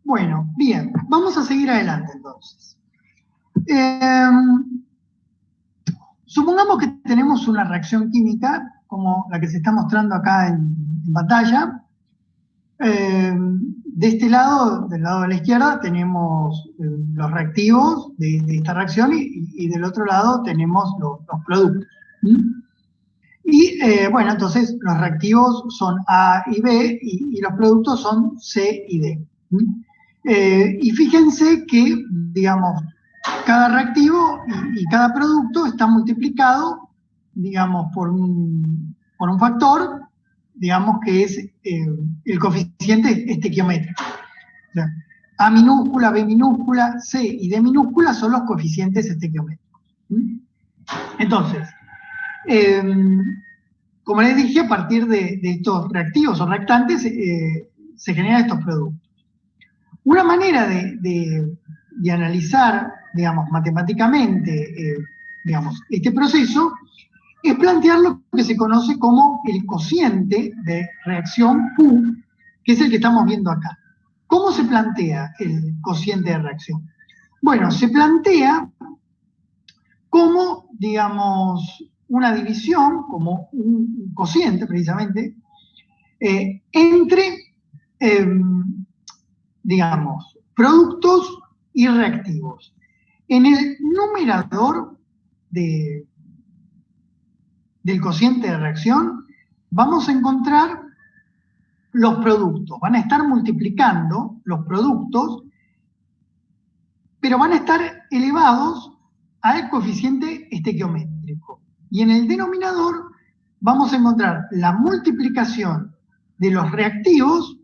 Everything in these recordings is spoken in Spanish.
Bueno, bien, vamos a seguir adelante entonces. Supongamos que tenemos una reacción química, como la que se está mostrando acá en pantalla. De este lado, del lado de la izquierda, tenemos los reactivos de esta reacción y del otro lado tenemos los productos. Y bueno, entonces los reactivos son A y B y los productos son C y D. Y fíjense que, digamos, cada reactivo y cada producto está multiplicado, digamos, por un factor, digamos, que es el coeficiente estequiométrico. O sea, A minúscula, B minúscula, C y D minúscula son los coeficientes estequiométricos. Entonces, como les dije, a partir de estos reactivos o reactantes se generan estos productos. Una manera de analizar, digamos, matemáticamente, digamos, este proceso es plantear lo que se conoce como el cociente de reacción Q, que es el que estamos viendo acá. ¿Cómo se plantea el cociente de reacción? Bueno, se plantea como, digamos, una división, como un cociente precisamente, entre, digamos, productos y reactivos. En el numerador del cociente de reacción vamos a encontrar los productos. Van a estar multiplicando los productos, pero van a estar elevados al coeficiente estequiométrico. Y en el denominador vamos a encontrar la multiplicación de los reactivos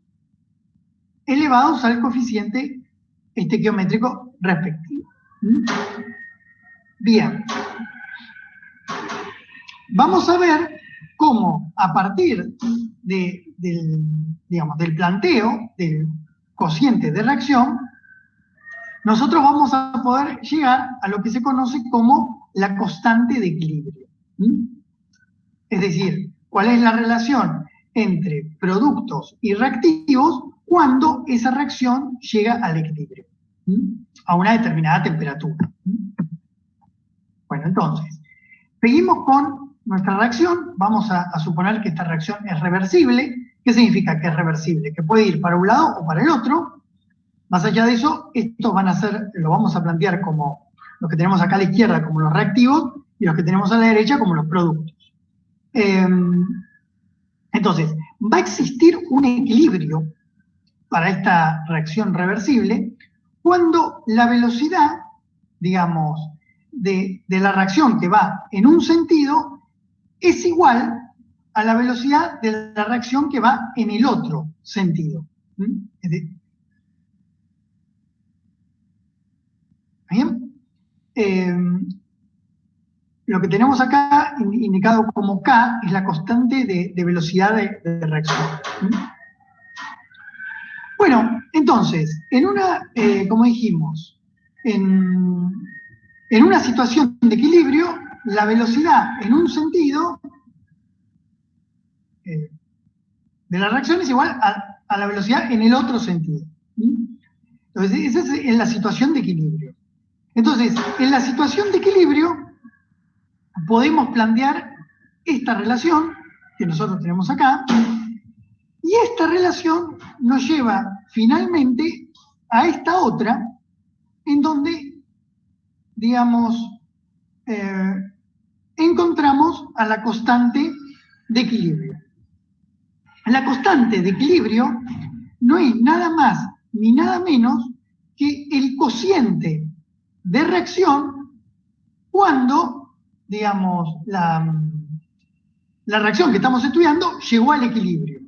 elevados al coeficiente estequiométrico respectivo. Bien. Vamos a ver cómo a partir del planteo del cociente de reacción, nosotros vamos a poder llegar a lo que se conoce como la constante de equilibrio. Es decir, cuál es la relación entre productos y reactivos cuando esa reacción llega al equilibrio, a una determinada temperatura. Bueno, entonces, seguimos con nuestra reacción. Vamos a suponer que esta reacción es reversible. ¿Qué significa que es reversible? Que puede ir para un lado o para el otro. Más allá de eso, estos van a ser, lo vamos a plantear como los que tenemos acá a la izquierda como los reactivos y los que tenemos a la derecha como los productos. Entonces, va a existir un equilibrio para esta reacción reversible cuando la velocidad, digamos, de la reacción que va en un sentido es igual a la velocidad de la reacción que va en el otro sentido. ¿Bien? Lo que tenemos acá indicado como K es la constante de velocidad de reacción. Bueno, entonces, en una, como dijimos, en una situación de equilibrio, la velocidad en un sentido de la reacción es igual a la velocidad en el otro sentido. Entonces, esa es la situación de equilibrio. Entonces, en la situación de equilibrio podemos plantear esta relación que nosotros tenemos acá, y esta relación nos lleva finalmente a esta otra, en donde, digamos, encontramos a la constante de equilibrio. La constante de equilibrio no es nada más ni nada menos que el cociente de reacción cuando, digamos, la reacción que estamos estudiando llegó al equilibrio.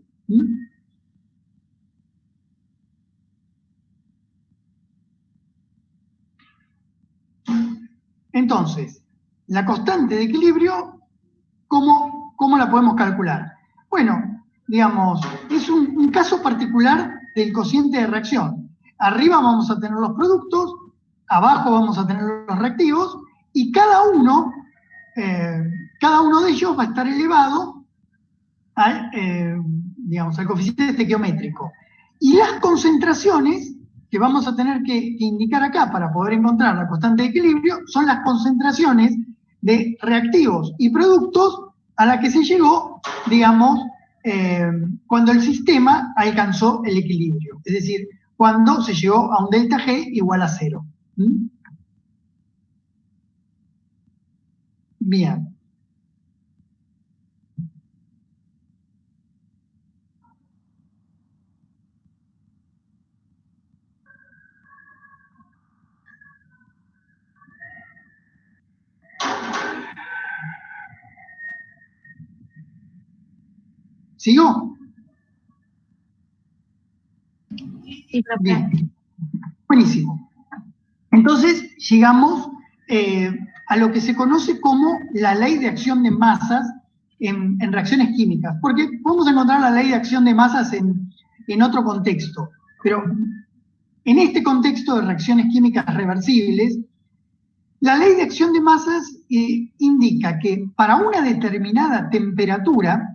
Entonces, la constante de equilibrio, ¿cómo la podemos calcular? Bueno, digamos, es un caso particular del cociente de reacción. Arriba vamos a tener los productos, abajo vamos a tener los reactivos, y cada uno de ellos va a estar elevado al, digamos, al coeficiente estequiométrico. Y las concentraciones que que vamos a tener que indicar acá para poder encontrar la constante de equilibrio son las concentraciones de reactivos y productos a la que se llegó, digamos, cuando el sistema alcanzó el equilibrio. Es decir, cuando se llegó a un delta G igual a 0. ¿Mm? Bien. ¿Sigo? Sí, profe. Bien. Buenísimo. Entonces llegamos a lo que se conoce como la ley de acción de masas en reacciones químicas, porque podemos encontrar la ley de acción de masas en otro contexto, pero en este contexto de reacciones químicas reversibles, la ley de acción de masas indica que para una determinada temperatura,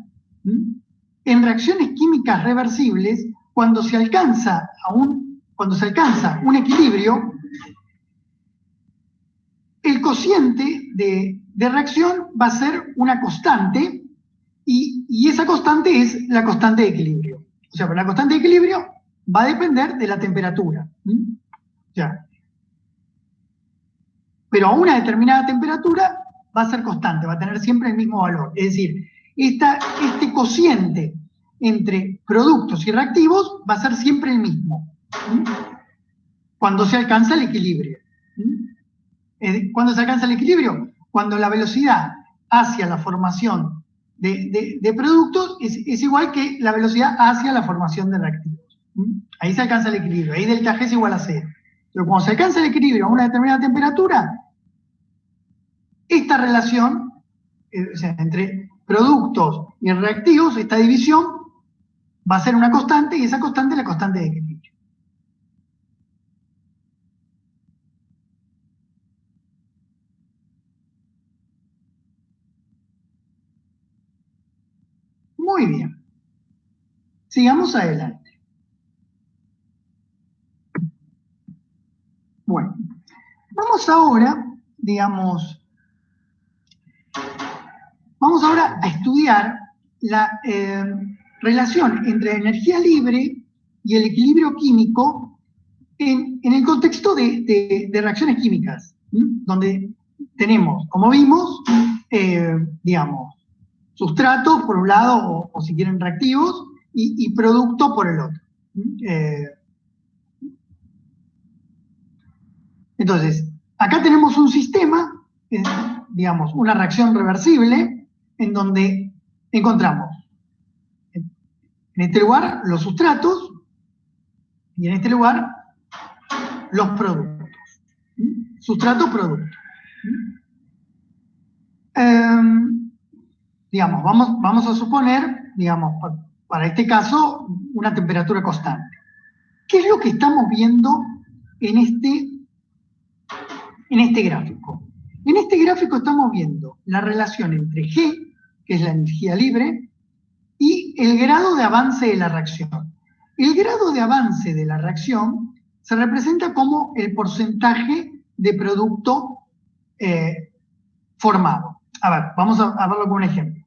en reacciones químicas reversibles, cuando se alcanza un equilibrio, el cociente de reacción va a ser una constante y esa constante es la constante de equilibrio. O sea, la constante de equilibrio va a depender de la temperatura. Ya. Pero a una determinada temperatura va a ser constante, va a tener siempre el mismo valor. Es decir, este cociente entre productos y reactivos va a ser siempre el mismo cuando se alcanza el equilibrio. ¿Cuándo se alcanza el equilibrio? Cuando la velocidad hacia la formación de productos es igual que la velocidad hacia la formación de reactivos. Ahí se alcanza el equilibrio, ahí delta G es igual a 0. Pero cuando se alcanza el equilibrio a una determinada temperatura, esta relación, o sea, entre productos y reactivos, esta división, va a ser una constante y esa constante es la constante de equilibrio. Muy bien. Sigamos adelante. Bueno, vamos ahora, digamos, vamos ahora a estudiar la relación entre energía libre y el equilibrio químico en el contexto de reacciones químicas, donde tenemos, como vimos, digamos, sustratos por un lado, o si quieren reactivos, y producto por el otro. Entonces, acá tenemos un sistema, digamos, una reacción reversible, en donde encontramos, en este lugar, los sustratos, y en este lugar, los productos. Sustrato, producto. Digamos, vamos a suponer, digamos, para este caso, una temperatura constante. ¿Qué es lo que estamos viendo en este gráfico? En este gráfico estamos viendo la relación entre G, que es la energía libre, y el grado de avance de la reacción. El grado de avance de la reacción se representa como el porcentaje de producto formado. A ver, vamos a verlo con un ejemplo.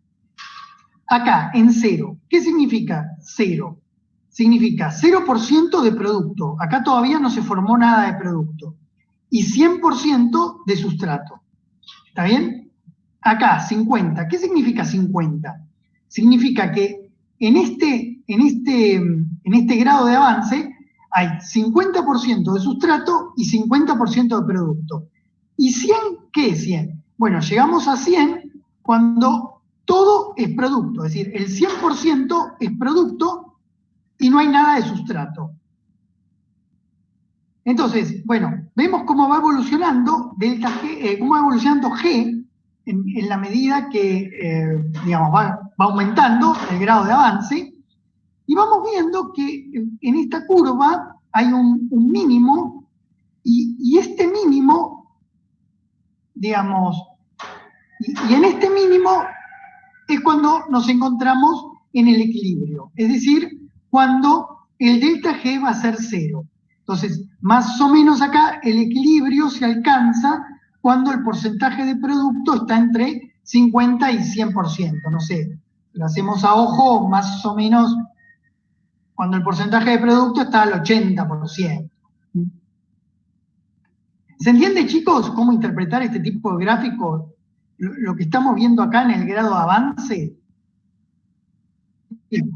Acá, en 0, ¿qué significa 0? Significa 0% de producto. Acá todavía no se formó nada de producto. Y 100% de sustrato. ¿Está bien? Acá, 50. ¿Qué significa 50? Significa que en este grado de avance hay 50% de sustrato y 50% de producto. ¿Y 100 qué es 100? Bueno, llegamos a 100 cuando todo es producto, es decir, el 100% es producto y no hay nada de sustrato. Entonces, bueno, vemos cómo va evolucionando delta G, cómo va evolucionando G en la medida que, digamos, va aumentando el grado de avance, y vamos viendo que en esta curva hay un mínimo, y este mínimo, digamos, y en este mínimo es cuando nos encontramos en el equilibrio, es decir, cuando el delta G va a ser 0. Entonces, más o menos acá el equilibrio se alcanza cuando el porcentaje de producto está entre 50 y 100%. No sé, lo hacemos a ojo, más o menos cuando el porcentaje de producto está al 80%. ¿Se entiende, chicos, cómo interpretar este tipo de gráfico? Lo que estamos viendo acá en el grado de avance. Bien.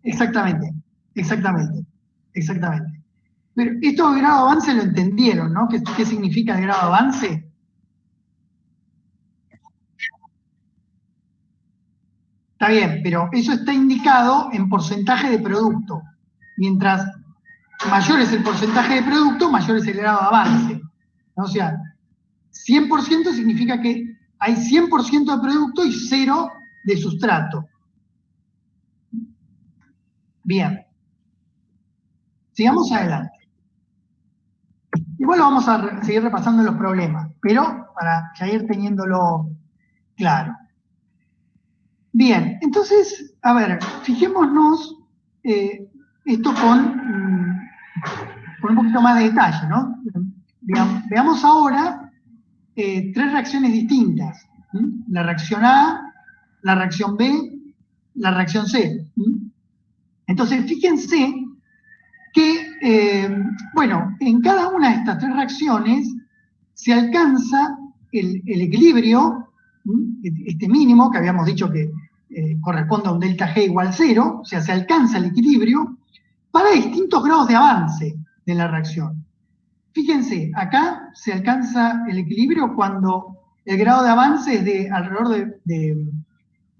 Exactamente, exactamente, exactamente. Pero esto de grado de avance lo entendieron, ¿no? ¿Qué significa el grado de avance? Está bien, pero eso está indicado en porcentaje de producto. Mientras mayor es el porcentaje de producto, mayor es el grado de avance. O sea, 100% significa que hay 100% de producto y 0 de sustrato. Bien, sigamos adelante. Igual vamos a seguir repasando los problemas, pero para ya ir teniéndolo claro. Bien, entonces, a ver, fijémonos esto con un poquito más de detalle, ¿no? Veamos ahora tres reacciones distintas. La reacción A, la reacción B, la reacción C. Entonces, fíjense que, bueno, en cada una de estas tres reacciones se alcanza el equilibrio, este mínimo que habíamos dicho que corresponde a un delta G igual 0, o sea, se alcanza el equilibrio para distintos grados de avance de la reacción. Fíjense, acá se alcanza el equilibrio cuando el grado de avance es de alrededor de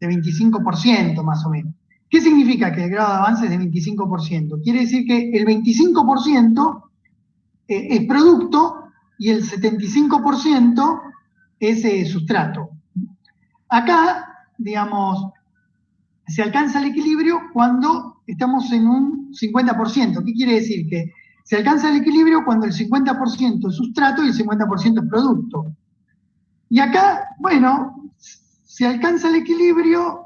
25% más o menos. ¿Qué significa que el grado de avance es de 25%? Quiere decir que el 25% es producto y el 75% es sustrato. Acá, digamos, se alcanza el equilibrio cuando estamos en un 50%. ¿Qué quiere decir? Que se alcanza el equilibrio cuando el 50% es sustrato y el 50% es producto. Y acá, bueno, se alcanza el equilibrio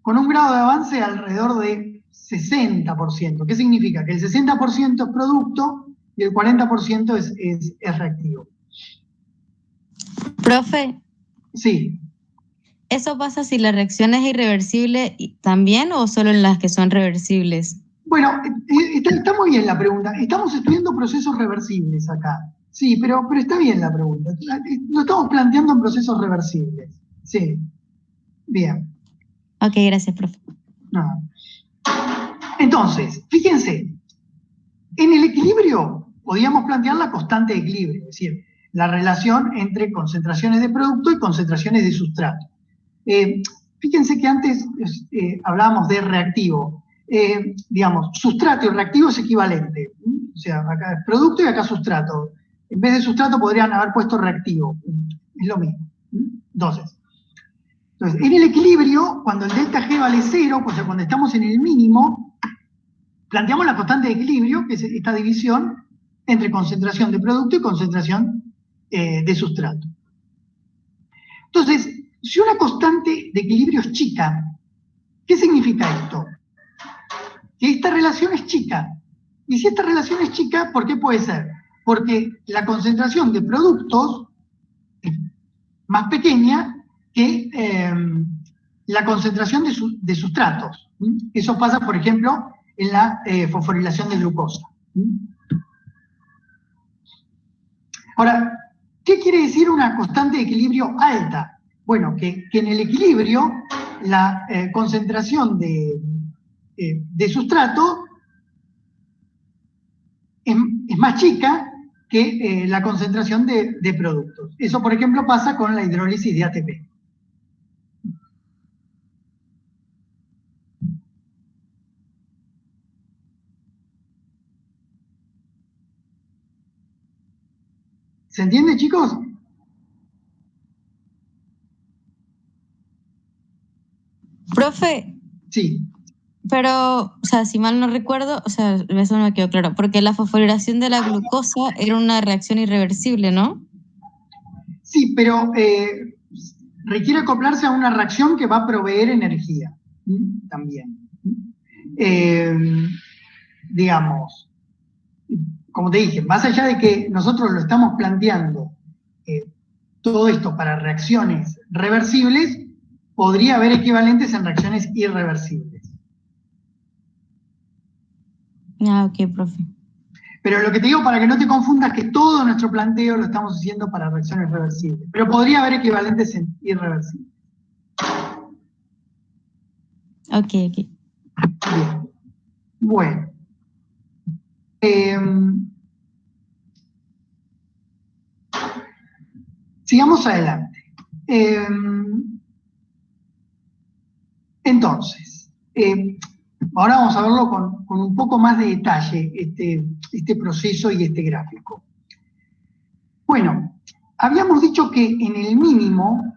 con un grado de avance alrededor de 60%. ¿Qué significa? Que el 60% es producto y el 40% es reactivo. Profe, Sí. ¿eso pasa si la reacción es irreversible también o solo en las que son reversibles? Bueno, está muy bien la pregunta. Estamos estudiando procesos reversibles acá. Sí, pero está bien la pregunta. Lo estamos planteando en procesos reversibles. Sí. Bien. Ok, gracias, profe. No. Entonces, fíjense, en el equilibrio podríamos plantear la constante de equilibrio, es decir, la relación entre concentraciones de producto y concentraciones de sustrato. Fíjense que antes hablábamos de reactivo. Digamos, sustrato y reactivo es equivalente. O sea, acá es producto y acá sustrato. En vez de sustrato podrían haber puesto reactivo. Es lo mismo. Entonces, en el equilibrio, cuando el delta G vale 0, o sea, cuando estamos en el mínimo, planteamos la constante de equilibrio, que es esta división entre concentración de producto y concentración de sustrato. Entonces, si una constante de equilibrio es chica, ¿qué significa esto? Que esta relación es chica. Y si esta relación es chica, ¿por qué puede ser? Porque la concentración de productos es más pequeña que la concentración de sustratos. Eso pasa, por ejemplo, en la fosforilación de glucosa. Ahora, ¿qué quiere decir una constante de equilibrio alta? Bueno, que en el equilibrio la concentración de sustrato es más chica que la concentración de productos. Eso, por ejemplo, pasa con la hidrólisis de ATP. ¿Se entiende, chicos? Profe, Sí. pero, o sea, si mal no recuerdo, o sea, eso no me quedó claro, porque la fosforilación de la glucosa era una reacción irreversible, ¿no? Sí, pero requiere acoplarse a una reacción que va a proveer energía, también. Digamos, como te dije, más allá de que nosotros lo estamos planteando todo esto para reacciones reversibles, podría haber equivalentes en reacciones irreversibles. Ah, ok, profe. Pero lo que te digo para que no te confundas que todo nuestro planteo lo estamos haciendo para reacciones reversibles. Pero podría haber equivalentes en irreversibles. Ok. Bien. Bueno. Sigamos adelante. Entonces, ahora vamos a verlo con un poco más de detalle, este proceso y este gráfico. Bueno, habíamos dicho que en el mínimo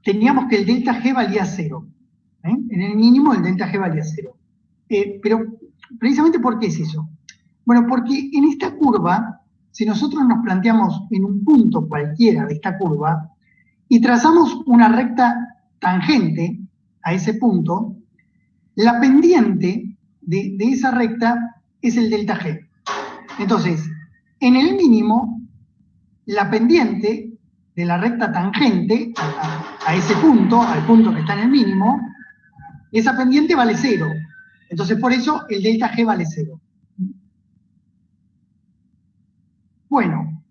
teníamos que el delta G valía 0. En el mínimo el delta G valía 0. Pero precisamente, ¿por qué es eso? Bueno, porque en esta curva, si nosotros nos planteamos en un punto cualquiera de esta curva y trazamos una recta tangente a ese punto, la pendiente de esa recta es el delta G. Entonces, en el mínimo, la pendiente de la recta tangente a ese punto, al punto que está en el mínimo, esa pendiente vale 0. Entonces, por eso el delta G vale 0. Bueno,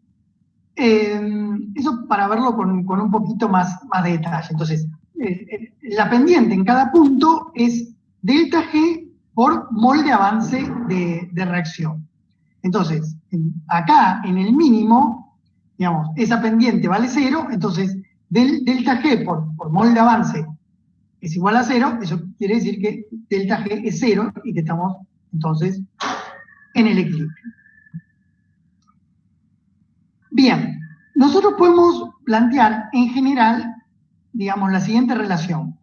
eso para verlo con un poquito más de detalle. Entonces, la pendiente en cada punto es delta G por mol de avance de reacción. Entonces, acá en el mínimo, digamos, esa pendiente vale 0, entonces delta G por mol de avance es igual a 0, eso quiere decir que delta G es 0 y que estamos entonces en el equilibrio. Bien, nosotros podemos plantear en general, digamos, la siguiente relación.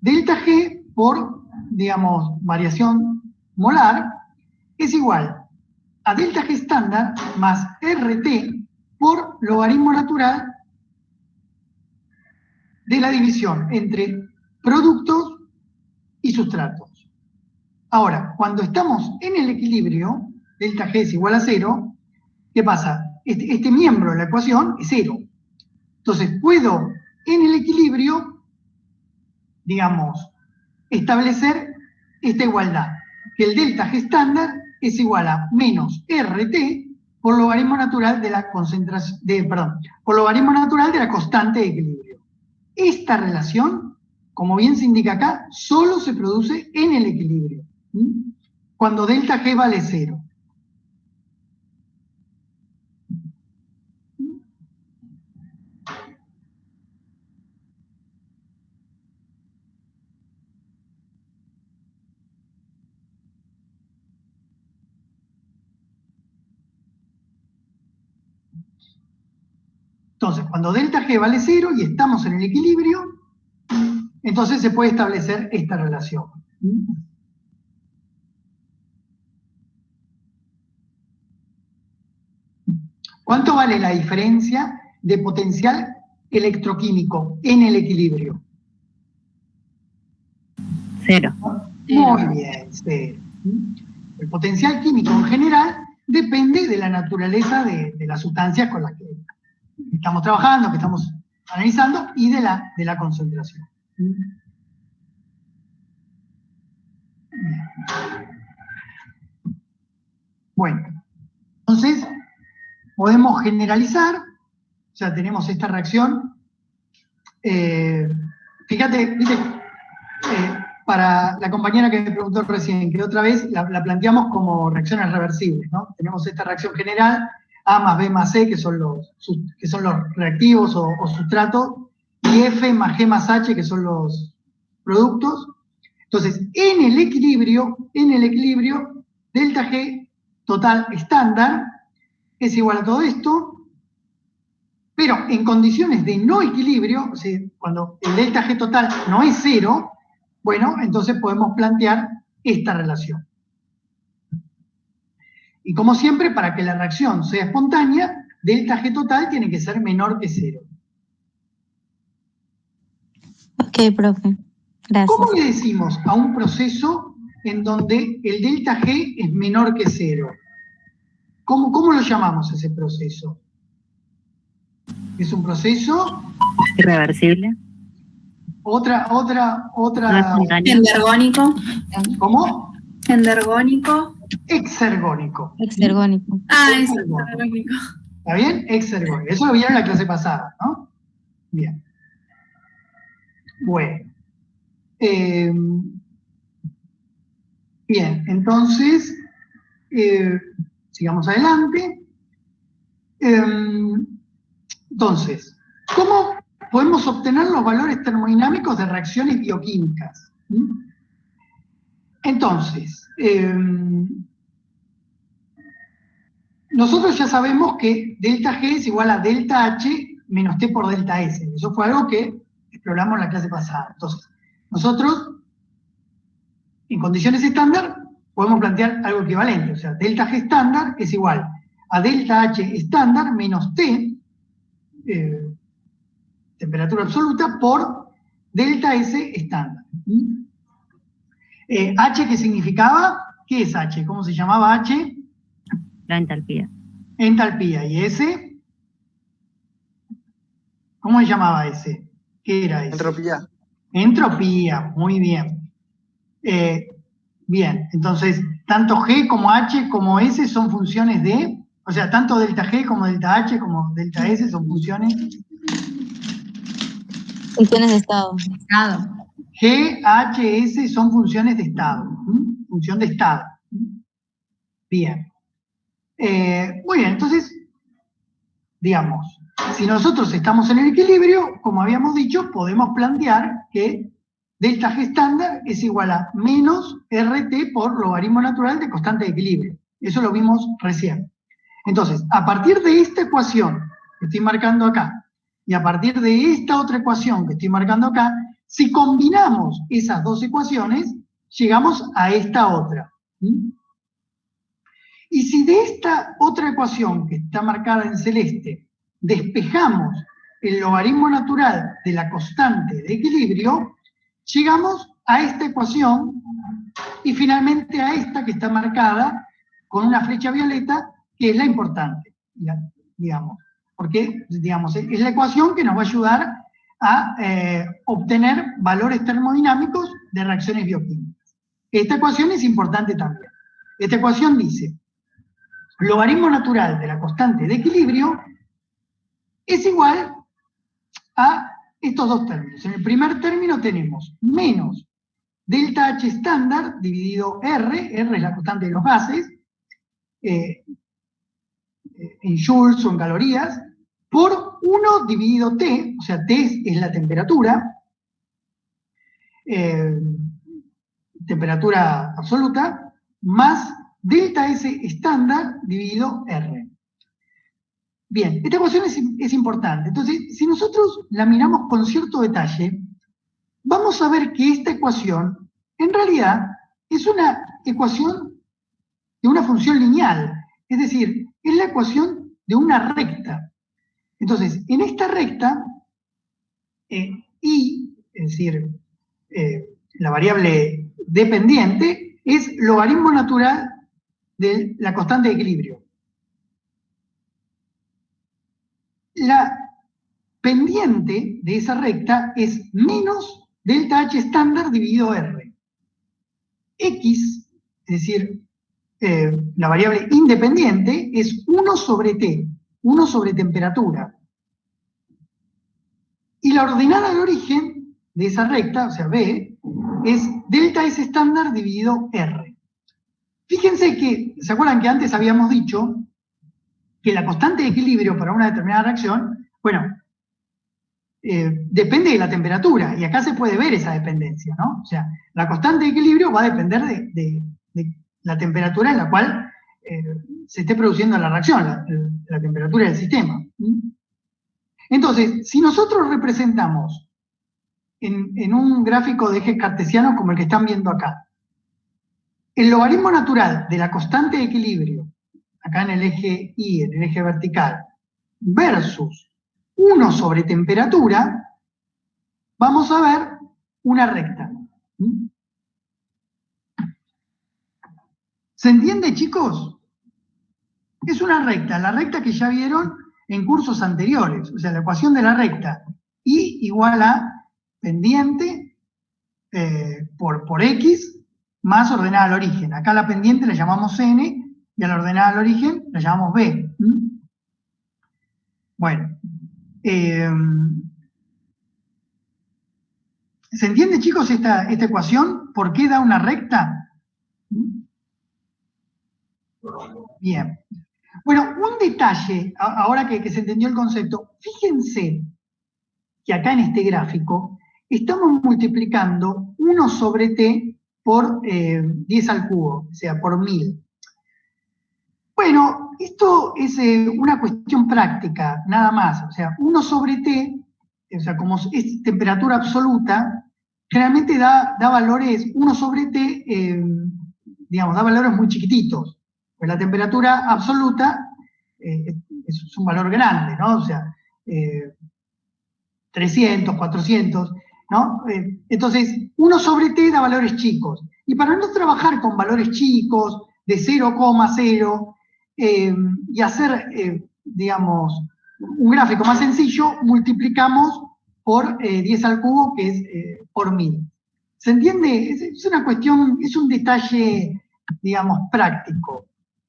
Delta G por, digamos, variación molar es igual a delta G estándar más RT por logaritmo natural de la división entre productos y sustratos. Ahora, cuando estamos en el equilibrio, delta G es igual a 0, ¿qué pasa? Este miembro de la ecuación es 0. Entonces, puedo en el equilibrio, digamos, establecer esta igualdad, que el delta G estándar es igual a menos RT por logaritmo natural de la concentración, por logaritmo natural de la constante de equilibrio. Esta relación, como bien se indica acá, solo se produce en el equilibrio, cuando delta G vale 0. Entonces, cuando delta G vale 0 y estamos en el equilibrio, entonces se puede establecer esta relación. ¿Cuánto vale la diferencia de potencial electroquímico en el equilibrio? 0. Muy bien, 0. El potencial químico en general depende de la naturaleza de las sustancias con las que estamos trabajando, que estamos analizando, y de la concentración. Bueno, entonces podemos generalizar, o sea, tenemos esta reacción. Fíjate, ¿viste? Para la compañera que me preguntó recién, que otra vez la planteamos como reacciones reversibles, ¿no? Tenemos esta reacción general, A más B más C, que son los reactivos o sustratos, y F más G más H, que son los productos. Entonces, en el equilibrio, delta G total estándar es igual a todo esto, pero en condiciones de no equilibrio, o sea, cuando el delta G total no es 0, bueno, entonces podemos plantear esta relación. Y como siempre, para que la reacción sea espontánea, delta G total tiene que ser menor que 0. Ok, profe. Gracias. ¿Cómo le decimos a un proceso en donde el delta G es menor que 0? ¿Cómo lo llamamos a ese proceso? ¿Es un proceso? Irreversible. Otra. No espontáneo. Endergónico. ¿Cómo? Endergónico. Exergónico. Exergónico. Es Exergónico. endergónico. ¿Está bien? Exergónico. Eso lo vieron en la clase pasada, ¿no? Bien. Bueno. Bien, entonces, sigamos adelante. Entonces, ¿cómo podemos obtener los valores termodinámicos de reacciones bioquímicas? Entonces, nosotros ya sabemos que delta G es igual a delta H menos T por delta S. Eso fue algo que exploramos en la clase pasada. Entonces, nosotros, en condiciones estándar, podemos plantear algo equivalente. O sea, delta G estándar es igual a delta H estándar menos T, temperatura absoluta, por delta S estándar. H, ¿qué significaba? ¿Qué es H? ¿Cómo se llamaba H? La entalpía. Entalpía. ¿Y S? ¿Cómo se llamaba S? ¿Qué era S? Entropía. Entropía, muy bien. Bien, entonces, tanto G como H como S son funciones de, o sea, tanto delta G como delta H como delta S son funciones. Funciones de estado. G, H, S son funciones de estado. Función de estado. Bien. Muy bien, entonces, digamos, si nosotros estamos en el equilibrio, como habíamos dicho, podemos plantear que delta G estándar es igual a menos RT por logaritmo natural de constante de equilibrio. Eso lo vimos recién. Entonces, a partir de esta ecuación que estoy marcando acá, y a partir de esta otra ecuación que estoy marcando acá, si combinamos esas dos ecuaciones, llegamos a esta otra. Y si de esta otra ecuación que está marcada en celeste, despejamos el logaritmo natural de la constante de equilibrio, llegamos a esta ecuación y finalmente a esta que está marcada con una flecha violeta, que es la importante, digamos, porque, digamos, es la ecuación que nos va a ayudar a obtener valores termodinámicos de reacciones bioquímicas. Esta ecuación es importante también. Esta ecuación dice: logaritmo natural de la constante de equilibrio es igual a estos dos términos. En el primer término tenemos menos delta H estándar dividido R es la constante de los gases, en joules o en calorías, por 1 dividido T, o sea, T es la temperatura, temperatura absoluta, más delta S estándar dividido R. Bien, esta ecuación es importante. Entonces, si nosotros la miramos con cierto detalle, vamos a ver que esta ecuación, en realidad, es una ecuación de una función lineal. Es decir, es la ecuación de una recta. Entonces, en esta recta, I, es decir, la variable dependiente, es logaritmo natural de la constante de equilibrio. La pendiente de esa recta es menos delta H estándar dividido R. X, es decir, la variable independiente, es 1 sobre T, 1 sobre temperatura. Y la ordenada de origen de esa recta, o sea, B, es delta S estándar dividido R. Fíjense que, ¿se acuerdan que antes habíamos dicho que la constante de equilibrio para una determinada reacción, bueno, depende de la temperatura, y acá se puede ver esa dependencia, ¿no? O sea, la constante de equilibrio va a depender de la temperatura en la cual se esté produciendo la reacción, la temperatura del sistema. Entonces, si nosotros representamos en un gráfico de ejes cartesianos como el que están viendo acá, el logaritmo natural de la constante de equilibrio, acá en el eje Y, en el eje vertical, versus 1 sobre temperatura, vamos a ver una recta. ¿Se entiende, chicos? Es una recta, la recta que ya vieron en cursos anteriores, o sea, la ecuación de la recta, y igual a pendiente por X más ordenada al origen. Acá la pendiente la llamamos N y a la ordenada al origen la llamamos B. Bueno, ¿se entiende, chicos, esta ecuación? ¿Por qué da una recta? Bien. Bueno, un detalle, ahora que se entendió el concepto, fíjense que acá en este gráfico estamos multiplicando 1 sobre t por 10 al cubo, o sea, por 1000. Bueno, esto es una cuestión práctica, nada más. O sea, 1 sobre t, o sea, como es temperatura absoluta, generalmente da valores, 1 sobre t, digamos, da valores muy chiquititos. Pues la temperatura absoluta es un valor grande, ¿no? O sea, 300, 400, ¿no? Entonces, 1 sobre t da valores chicos. Y para no trabajar con valores chicos, de 0,0, y hacer, digamos, un gráfico más sencillo, multiplicamos por 10 al cubo, que es por 1000. ¿Se entiende? Es una cuestión, es un detalle, digamos, práctico.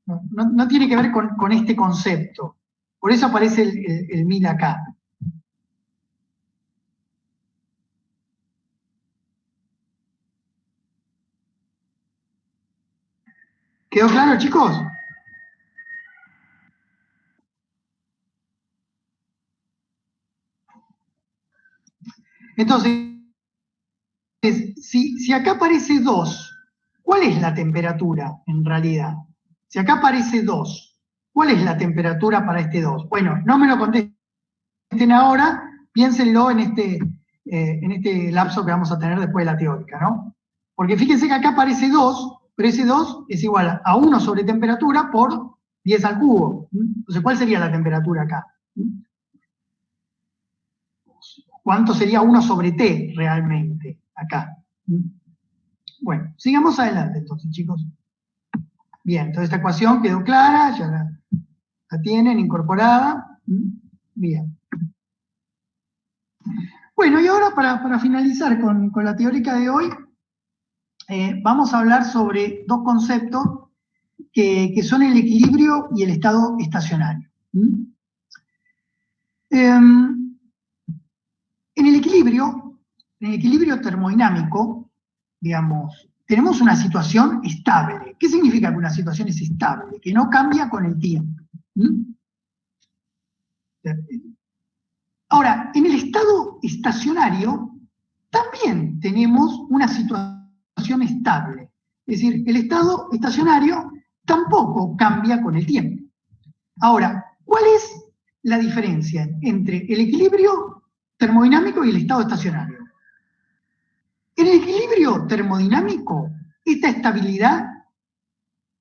No tiene que ver con este concepto. Por eso aparece el 1000 acá. ¿Quedó claro, chicos? Entonces, si acá aparece 2, ¿cuál es la temperatura en realidad? Si acá aparece 2, ¿cuál es la temperatura para este 2? Bueno, no me lo contesten ahora, piénsenlo en este lapso que vamos a tener después de la teórica, ¿no? Porque fíjense que acá aparece 2, pero ese 2 es igual a 1 sobre temperatura por 10 al cubo. Entonces, ¿cuál sería la temperatura acá? ¿Cuánto sería 1 sobre t realmente acá? Bueno, sigamos adelante entonces, chicos. Bien, entonces esta ecuación quedó clara, ya la tienen incorporada. Bien. Bueno, y ahora para finalizar con la teórica de hoy, vamos a hablar sobre dos conceptos que son el equilibrio y el estado estacionario. En el equilibrio termodinámico, digamos, tenemos una situación estable. ¿Qué significa que una situación es estable? Que no cambia con el tiempo. Ahora, en el estado estacionario también tenemos una situación estable. Es decir, el estado estacionario tampoco cambia con el tiempo. Ahora, ¿cuál es la diferencia entre el equilibrio termodinámico y el estado estacionario? En el equilibrio termodinámico, esta estabilidad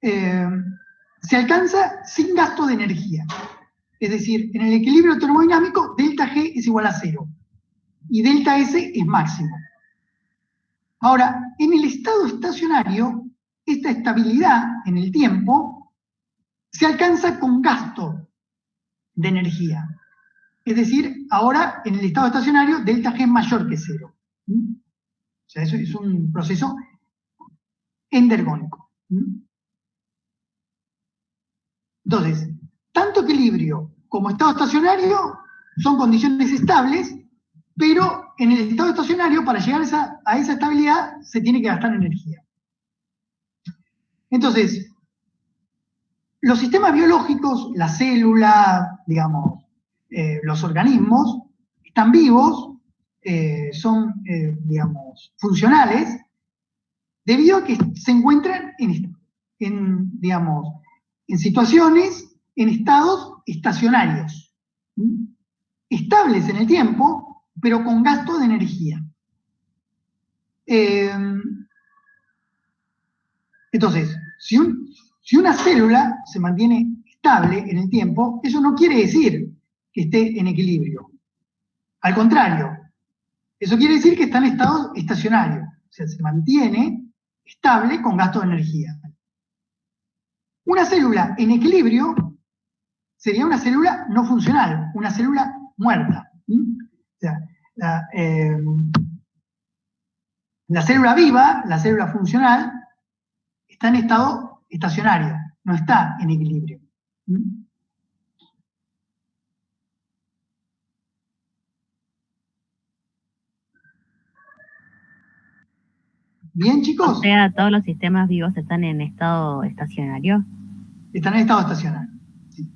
se alcanza sin gasto de energía. Es decir, en el equilibrio termodinámico, delta G es igual a 0 y delta S es máximo. Ahora, en el estado estacionario, esta estabilidad en el tiempo se alcanza con gasto de energía. Es decir, ahora en el estado estacionario, delta G es mayor que 0. O sea, eso es un proceso endergónico. Entonces, tanto equilibrio como estado estacionario son condiciones estables, pero en el estado estacionario, para llegar a esa estabilidad, se tiene que gastar energía. Entonces, los sistemas biológicos, la célula, digamos, los organismos, están vivos, son, digamos, funcionales, debido a que se encuentran digamos, en situaciones, en estados estacionarios, estables en el tiempo, pero con gasto de energía. Entonces, si una célula se mantiene estable en el tiempo, eso no quiere decir que esté en equilibrio. Al contrario, Eso quiere decir que está en estado estacionario, o sea, se mantiene estable con gasto de energía. Una célula en equilibrio sería una célula no funcional, una célula muerta. O sea, la célula viva, la célula funcional, está en estado estacionario, no está en equilibrio. ¿Bien, chicos? O sea, todos los sistemas vivos están en estado estacionario. Están en estado estacionario. Sí.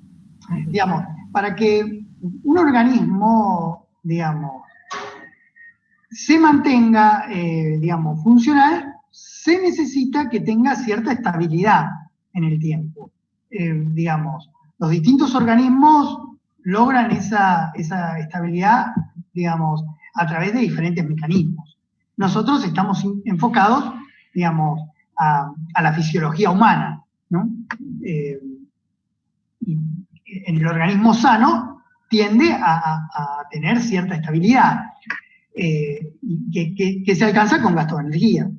Digamos, para que un organismo, digamos, se mantenga, digamos, funcional, se necesita que tenga cierta estabilidad en el tiempo. Digamos, los distintos organismos logran esa estabilidad, digamos, a través de diferentes mecanismos. Nosotros estamos enfocados, digamos, a la fisiología humana, ¿no? Y en el organismo sano tiende a tener cierta estabilidad, que se alcanza con gasto de energía.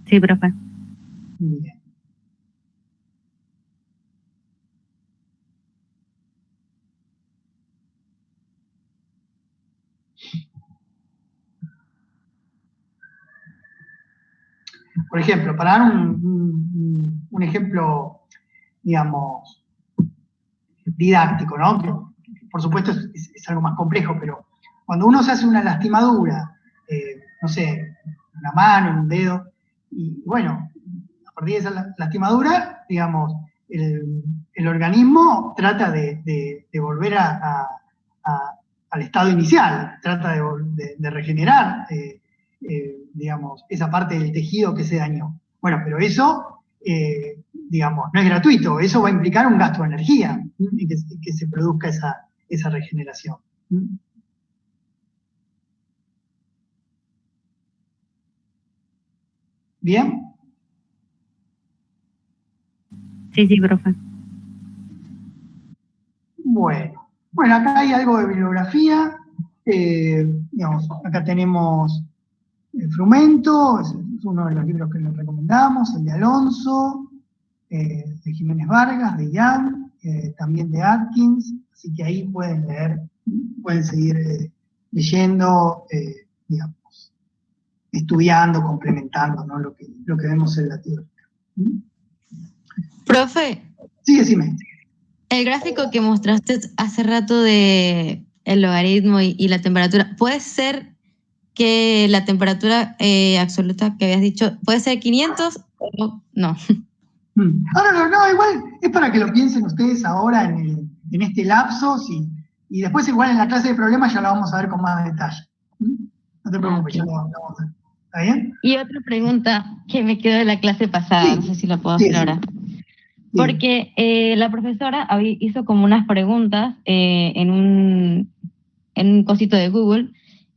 Sí, profe. Bien. Por ejemplo, para dar un ejemplo, digamos, didáctico, ¿no? Que por supuesto es algo más complejo, pero cuando uno se hace una lastimadura, no sé, una mano, en un dedo, y bueno, a partir de esa lastimadura, digamos, el organismo trata de volver al estado inicial, trata de regenerar, digamos, esa parte del tejido que se dañó. Bueno, pero eso, digamos, no es gratuito, eso va a implicar un gasto de energía, y que se produzca esa regeneración. ¿Bien? Sí, sí, profe. Bueno, acá hay algo de bibliografía. Digamos, acá tenemos Frumento, es uno de los libros que les recomendamos, el de Alonso, de Jiménez Vargas, de Young, también de Atkins, así que ahí pueden leer, pueden seguir leyendo, digamos, estudiando, complementando, ¿no? lo que vemos en la teoría. Profe, Sí, decime. el gráfico que mostraste hace rato de el logaritmo y la temperatura, ¿puede ser que la temperatura absoluta que habías dicho, puede ser 500 o no? No, igual es para que lo piensen ustedes ahora en este lapso, y después igual en la clase de problemas ya lo vamos a ver con más detalle. No te preocupes, ya lo vamos a ver. ¿Está bien? Y otra pregunta que me quedó de la clase pasada, Sí, no sé si la puedo sí, hacer sí. ahora. Sí. Porque la profesora hizo como unas preguntas en un cosito de Google,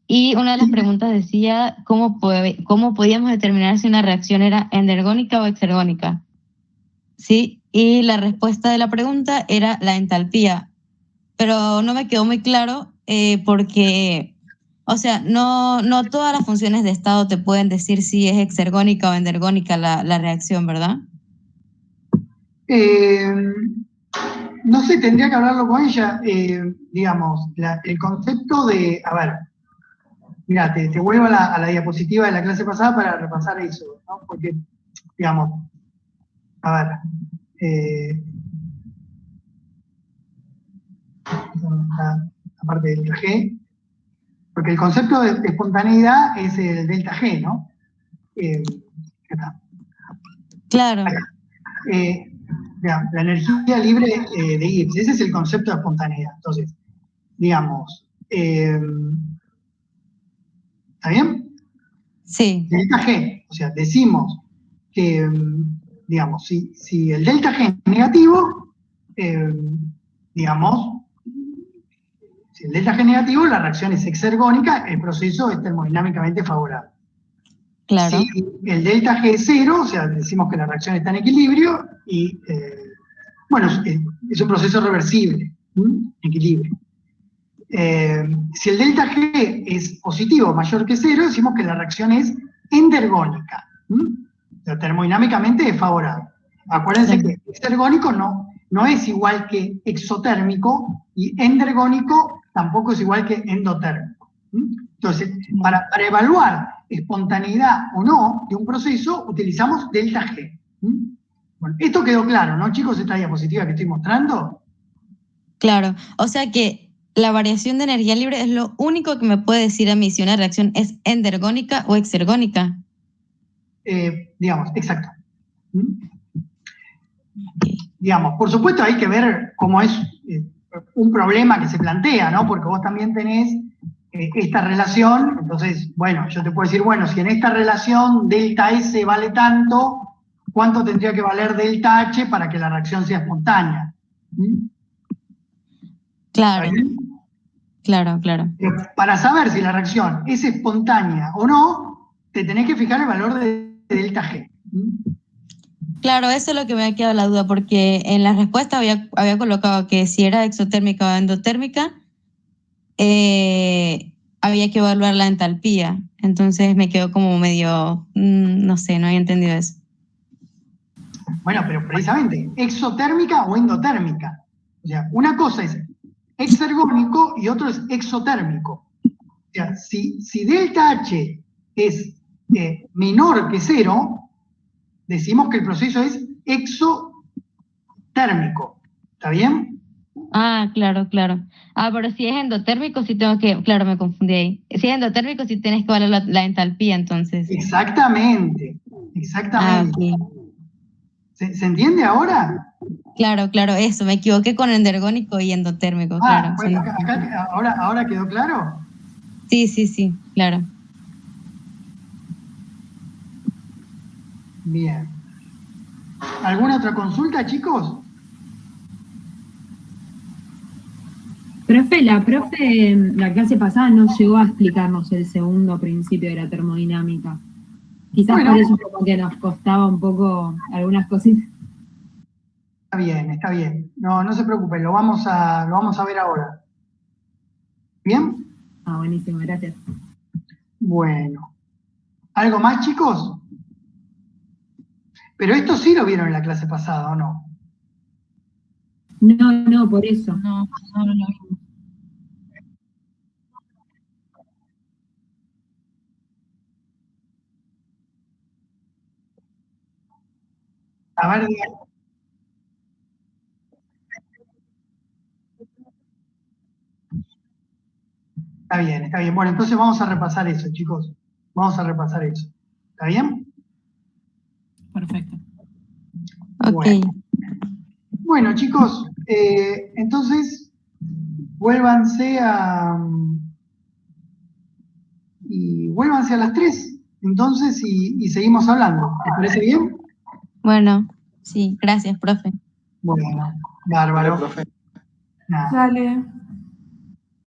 y una de las preguntas decía cómo podíamos determinar si una reacción era endergónica o exergónica. ¿Sí? Y la respuesta de la pregunta era la entalpía. Pero no me quedó muy claro porque, o sea, no todas las funciones de estado te pueden decir si es exergónica o endergónica la reacción, ¿verdad? No sé, tendría que hablarlo con ella. Digamos, el concepto de, a ver, mira, te vuelvo a la diapositiva de la clase pasada para repasar eso, ¿no? Porque, digamos, a ver, aparte del delta G, porque el concepto de espontaneidad es el delta G, ¿no? Acá. Claro. Acá. La energía libre de Gibbs, ese es el concepto de espontaneidad. Entonces, digamos, ¿está bien? Sí. Delta G, o sea, decimos que, digamos, si el delta G es negativo, digamos, si el delta G es negativo, la reacción es exergónica, el proceso es termodinámicamente favorable. Claro. Si el delta G es cero, o sea, decimos que la reacción está en equilibrio y, bueno, es un proceso reversible, equilibrio. Si el delta G es positivo, mayor que 0, decimos que la reacción es endergónica. O sea, termodinámicamente es favorable. Acuérdense que exergónico no es igual que exotérmico y endergónico tampoco es igual que endotérmico. Entonces, para evaluar espontaneidad o no de un proceso, utilizamos delta G. Bueno, esto quedó claro, ¿no, chicos? Esta diapositiva que estoy mostrando. Claro, o sea que la variación de energía libre es lo único que me puede decir a mí si una reacción es endergónica o exergónica. Digamos, exacto. Digamos, por supuesto hay que ver cómo es un problema que se plantea, ¿no? Porque vos también tenés esta relación, entonces, bueno, yo te puedo decir, bueno, si en esta relación delta S vale tanto, ¿cuánto tendría que valer delta H para que la reacción sea espontánea? Claro, claro. Pero para saber si la reacción es espontánea o no, te tenés que fijar el valor de delta G. Claro, eso es lo que me ha quedado la duda, porque en la respuesta había colocado que si era exotérmica o endotérmica, había que evaluar la entalpía. Entonces me quedó como medio, no sé, no había entendido eso. Bueno, pero precisamente, exotérmica o endotérmica. O sea, una cosa es exergónico y otro es exotérmico. O sea, si delta H es menor que 0, decimos que el proceso es exotérmico. ¿Está bien? Ah, claro. Ah, pero si es endotérmico, sí tengo que, claro, me confundí ahí. Si es endotérmico, sí tienes que evaluar la entalpía, entonces. Exactamente. Ah, ok. ¿Se entiende ahora? Claro, eso, me equivoqué con endergónico y endotérmico, claro. Bueno, ahora quedó claro. Sí, claro. Bien. ¿Alguna otra consulta, chicos? Profe, la clase pasada no llegó a explicarnos el segundo principio de la termodinámica. Quizás por eso como que nos costaba un poco algunas cositas. Está bien. No se preocupen, lo vamos a ver ahora. ¿Bien? Ah, buenísimo, gracias. Bueno. ¿Algo más, chicos? Pero esto sí lo vieron en la clase pasada, ¿o no? No, por eso. No lo vimos. A ver, está bien. Bueno, entonces vamos a repasar eso, chicos. Vamos a repasar eso. ¿Está bien? Perfecto. Ok. Bueno, chicos, entonces vuélvanse a las 3, entonces, y seguimos hablando. ¿Les parece bien? Bueno, sí, gracias, profe. Bueno, bárbaro. Profe. Nada. Dale.